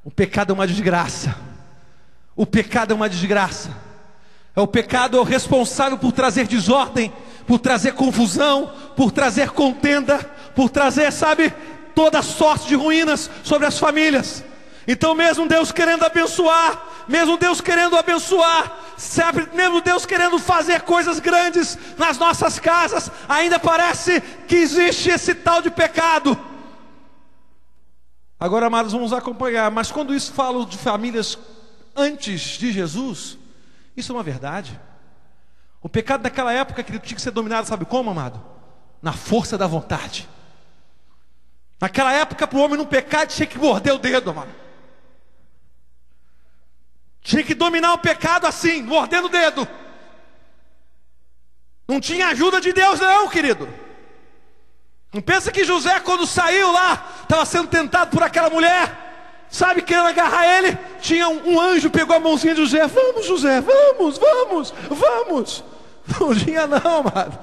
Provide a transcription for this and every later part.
O pecado é uma desgraça. O pecado é uma desgraça. O pecado é o responsável por trazer desordem, por trazer confusão, por trazer contenda, por trazer, sabe, toda sorte de ruínas sobre as famílias. Então mesmo Deus querendo abençoar, sabe, mesmo Deus querendo fazer coisas grandes nas nossas casas, ainda parece que existe esse tal de pecado. Agora, amados, vamos acompanhar. Mas quando isso fala de famílias antes de Jesus, isso é uma verdade. O pecado naquela época, querido, tinha que ser dominado, sabe como, amado? Na força da vontade. Naquela época, para o homem não pecar, tinha que morder o dedo, amado. Tinha que dominar o pecado assim, mordendo o dedo. Não tinha ajuda de Deus não, querido. Não pensa que José, quando saiu lá, estava sendo tentado por aquela mulher, sabe, querendo agarrar ele. Tinha um anjo, pegou a mãozinha de José. Vamos, José, vamos. Não tinha não, amado.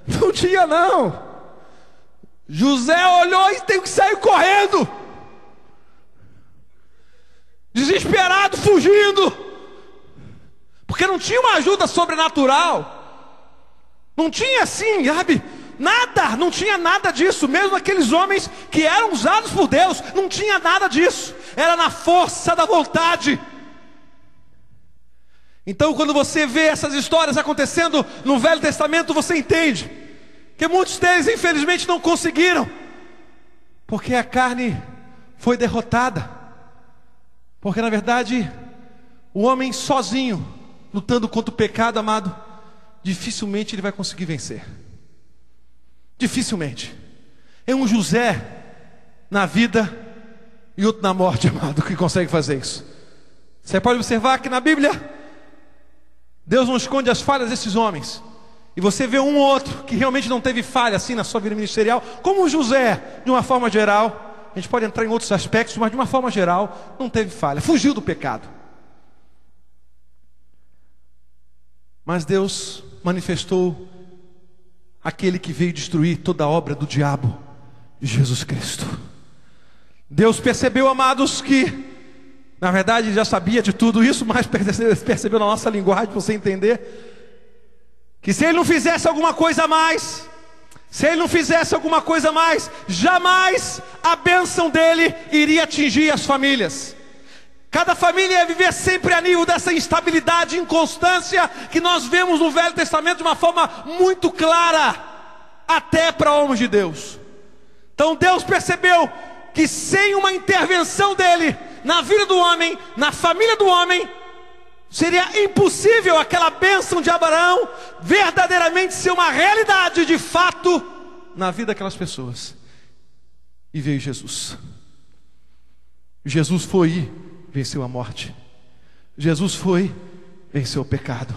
Não tinha não. José olhou e teve que sair correndo, desesperado, fugindo, porque não tinha uma ajuda sobrenatural. Não tinha assim, sabe, nada, não tinha nada disso. Mesmo aqueles homens que eram usados por Deus, não tinha nada disso. Era na força da vontade. Então quando você vê essas histórias acontecendo no Velho Testamento, você entende que muitos deles infelizmente não conseguiram, porque a carne foi derrotada. Porque na verdade o homem sozinho, lutando contra o pecado, amado, dificilmente ele vai conseguir vencer. Dificilmente. É um José na vida e outro na morte, amado, que consegue fazer isso. Você pode observar que na Bíblia Deus não esconde as falhas desses homens. E você vê um ou outro que realmente não teve falha assim na sua vida ministerial, como José, de uma forma geral. A gente pode entrar em outros aspectos, mas de uma forma geral não teve falha, fugiu do pecado. Mas Deus manifestou aquele que veio destruir toda a obra do diabo, Jesus Cristo. Deus percebeu, amados, que na verdade já sabia de tudo isso, mas percebeu na nossa linguagem, para você entender, que se ele não fizesse alguma coisa a mais, jamais a bênção dele iria atingir as famílias. Cada família ia viver sempre a nível dessa instabilidade e inconstância que nós vemos no Velho Testamento de uma forma muito clara, até para homens de Deus. Então Deus percebeu que sem uma intervenção dele na vida do homem, na família do homem, seria impossível aquela bênção de Abraão verdadeiramente ser uma realidade de fato na vida daquelas pessoas. E veio Jesus. Jesus foi e venceu a morte. Jesus foi, venceu o pecado.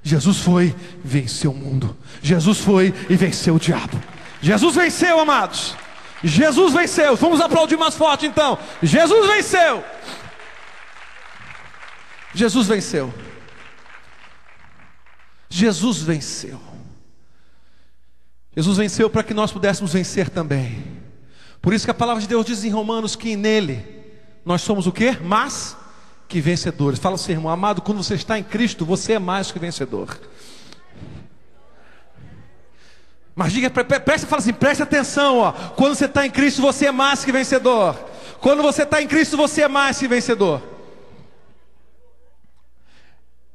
Jesus foi, venceu o mundo. Jesus foi e venceu o diabo. Jesus venceu, amados. Jesus venceu. Vamos aplaudir mais forte então. Jesus venceu. Jesus venceu. Jesus venceu. Jesus venceu para que nós pudéssemos vencer também. Por isso que a palavra de Deus diz em Romanos que nele nós somos o quê? Mais que vencedores. Fala assim, irmão, amado, quando você está em Cristo, você é mais que vencedor. Mas diga, fala assim, preste atenção, ó. Quando você está em Cristo, você é mais que vencedor. Quando você está em Cristo, você é mais que vencedor.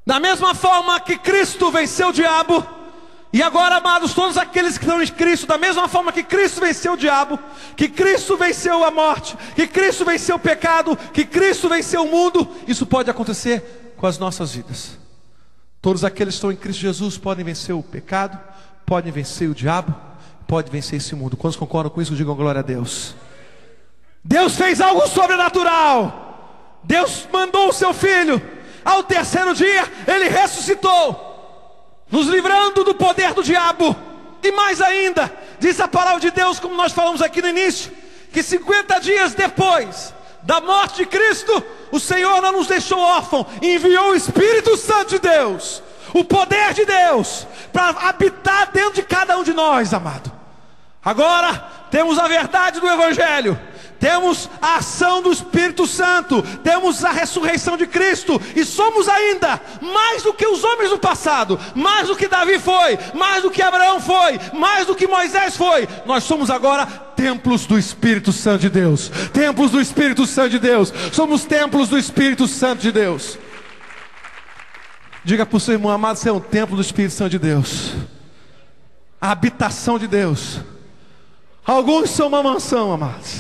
Da mesma forma que Cristo venceu o diabo, e agora, amados, todos aqueles que estão em Cristo, da mesma forma que Cristo venceu o diabo, que Cristo venceu a morte, que Cristo venceu o pecado, que Cristo venceu o mundo, isso pode acontecer com as nossas vidas. Todos aqueles que estão em Cristo Jesus podem vencer o pecado, podem vencer o diabo, podem vencer esse mundo. Quantos concordam com isso? Digam glória a Deus. Deus fez algo sobrenatural. Deus mandou o seu Filho. Ao terceiro dia, Ele ressuscitou, nos livrando do poder do diabo. E mais ainda, diz a palavra de Deus, como nós falamos aqui no início, que 50 dias depois da morte de Cristo, o Senhor não nos deixou órfãos, enviou o Espírito Santo de Deus, o poder de Deus, para habitar dentro de cada um de nós, amado. Agora, temos a verdade do Evangelho, temos a ação do Espírito Santo, temos a ressurreição de Cristo, e somos ainda mais do que os homens do passado, mais do que Davi foi, mais do que Abraão foi, mais do que Moisés foi. Nós somos agora templos do Espírito Santo de Deus, templos do Espírito Santo de Deus, somos templos do Espírito Santo de Deus. Diga para o seu irmão: amado, você é um templo do Espírito Santo de Deus, a habitação de Deus. Alguns são uma mansão, amados,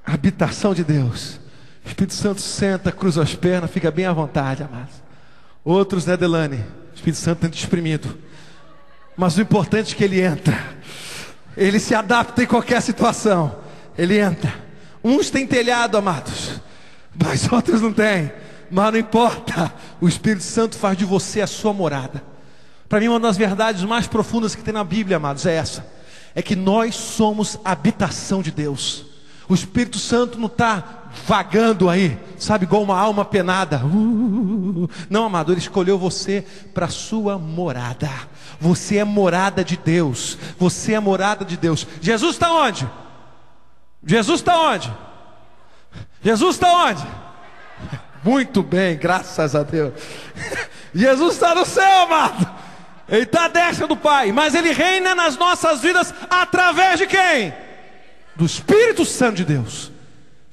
a habitação de Deus. O Espírito Santo senta, cruza as pernas, fica bem à vontade, amados. Outros, né, Delane? O Espírito Santo tenta exprimido, mas o importante é que ele entra, ele se adapta em qualquer situação, ele entra. Uns têm telhado, amados, mas outros não têm. Mas não importa, o Espírito Santo faz de você a sua morada. Para mim, uma das verdades mais profundas que tem na Bíblia, amados, é essa: é que nós somos a habitação de Deus. O Espírito Santo não está vagando aí, sabe, igual uma alma penada. Não, amado, ele escolheu você para a sua morada. Você é morada de Deus. Você é morada de Deus. Jesus está onde? Jesus está onde? Jesus está onde? Muito bem, graças a Deus. Jesus está no céu, amado. Ele está à destra do Pai, mas Ele reina nas nossas vidas através de quem? Do Espírito Santo de Deus. O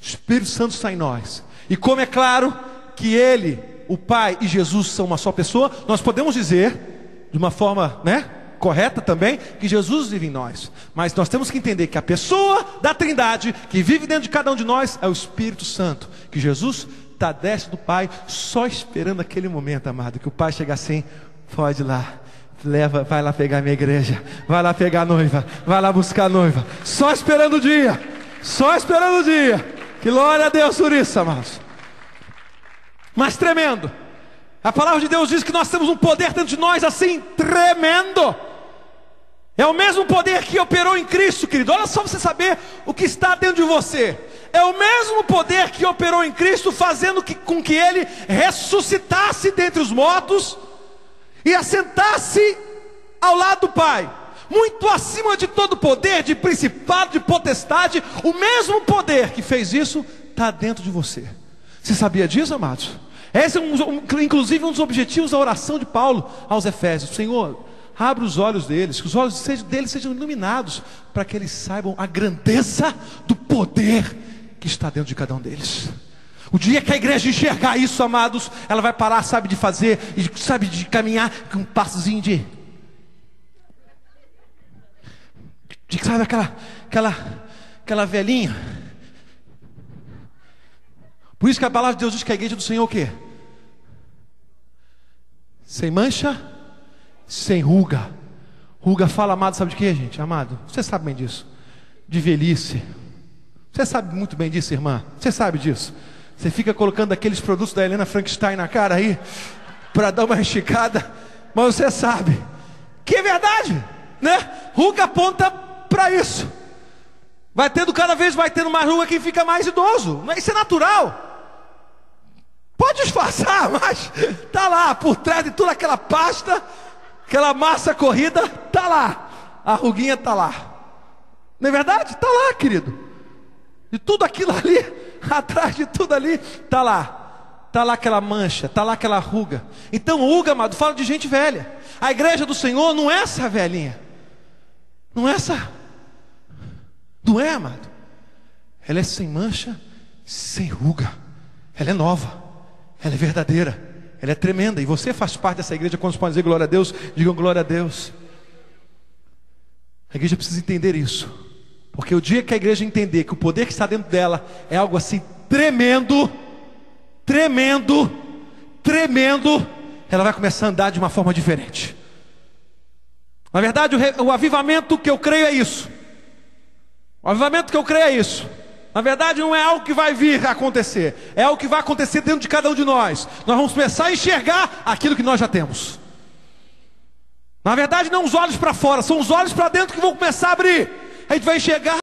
Espírito Santo está em nós. E como é claro que Ele, o Pai e Jesus são uma só pessoa, nós podemos dizer, de uma forma, né, correta também, que Jesus vive em nós. Mas nós temos que entender que a pessoa da Trindade que vive dentro de cada um de nós é o Espírito Santo. Que Jesus está à destra do Pai, só esperando aquele momento, amado, que o Pai chega assim: pode ir lá, leva, vai lá pegar a minha igreja, vai lá pegar a noiva, vai lá buscar a noiva. Só esperando o dia, só esperando o dia. Que glória a Deus por isso, amados. Mas tremendo, a palavra de Deus diz que nós temos um poder dentro de nós assim, tremendo. É o mesmo poder que operou em Cristo, querido. Olha só, você saber o que está dentro de você. É o mesmo poder que operou em Cristo, fazendo com que Ele ressuscitasse dentre os mortos e assentasse ao lado do Pai, muito acima de todo poder, de principado, de potestade. O mesmo poder que fez isso está dentro de você. Você sabia disso, amados? Esse é inclusive um dos objetivos da oração de Paulo aos Efésios: Senhor, abre os olhos deles, que os olhos deles sejam iluminados, para que eles saibam a grandeza do poder que está dentro de cada um deles. O dia que a igreja enxergar isso, amados, ela vai parar, sabe, de fazer, sabe, de caminhar com um passozinho de sabe, aquela velhinha. Por isso que a palavra de Deus diz que a igreja do Senhor é o quê? Sem mancha, sem ruga. Ruga fala, amado, sabe de quê, gente? Amado, você sabe bem disso. De velhice. Você sabe muito bem disso, irmã. Você sabe disso. Você fica colocando aqueles produtos da Helena Frankenstein na cara aí, para dar uma esticada. Mas você sabe que é verdade, né? Ruga aponta para isso. Cada vez vai tendo mais ruga quem fica mais idoso. Isso é natural. Pode disfarçar, mas tá lá, por trás de toda aquela pasta, aquela massa corrida, tá lá. A ruguinha tá lá. Não é verdade? Tá lá, querido. De tudo aquilo ali, atrás de tudo ali, tá lá aquela mancha, tá lá aquela ruga. Então ruga, amado, fala de gente velha. A igreja do Senhor não é essa velhinha, não é essa, não é, amado. Ela é sem mancha, sem ruga. Ela é nova, ela é verdadeira, ela é tremenda. E você faz parte dessa igreja. Quando você pode dizer glória a Deus, digam glória a Deus. A igreja precisa entender isso. Porque o dia que a igreja entender que o poder que está dentro dela é algo assim tremendo, tremendo, tremendo, ela vai começar a andar de uma forma diferente. Na verdade, o avivamento que eu creio é isso. O avivamento que eu creio é isso. Na verdade, não é algo que vai vir a acontecer, é algo que vai acontecer dentro de cada um de nós. Nós vamos começar a enxergar aquilo que nós já temos. Na verdade, não os olhos para fora, são os olhos para dentro que vão começar a abrir. A gente vai enxergar